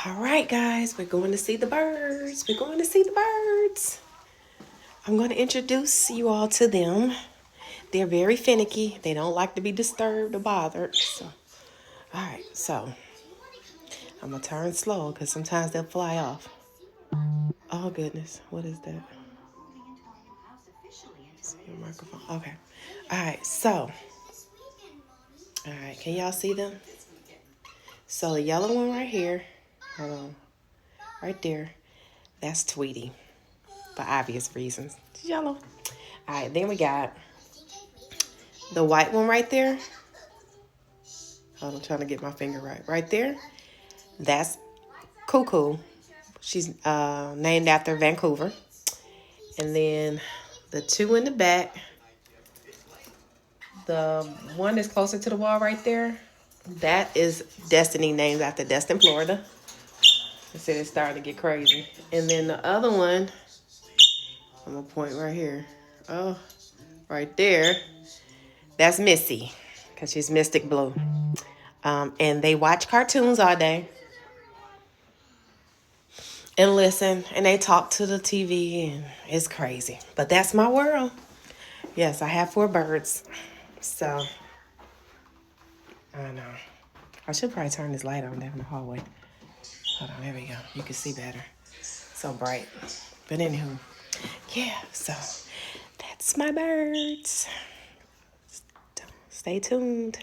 All right, guys, we're going to see the birds. We're going to see the birds. I'm going to introduce you all to them. They're very finicky. They don't like to be disturbed or bothered. So, all right, so I'm going to turn slow because sometimes they'll fly off. Oh, goodness. What is that? See your microphone. Okay. All right, so. All right, can y'all see them? So the yellow one right here. Hold on. Right there. That's Tweety. For obvious reasons. It's yellow. All right, then we got the white one right there. Hold on, I'm trying to get my finger right. Right there. That's Cuckoo. She's named after Vancouver. And then the two in the back. The one that's closer to the wall right there. That is Destiny, named after Destin, Florida. I said it's starting to get crazy. And then the other one, I'm going to point right here. Oh, right there. That's Missy, because she's Mystic Blue. And they watch cartoons all day. And listen, and they talk to the TV, and it's crazy. But that's my world. Yes, I have 4 birds. So, I know. I should probably turn this light on down in the hallway. Hold on, there we go. You can see better. So bright. But anywho, yeah, so that's my birds. Stay tuned.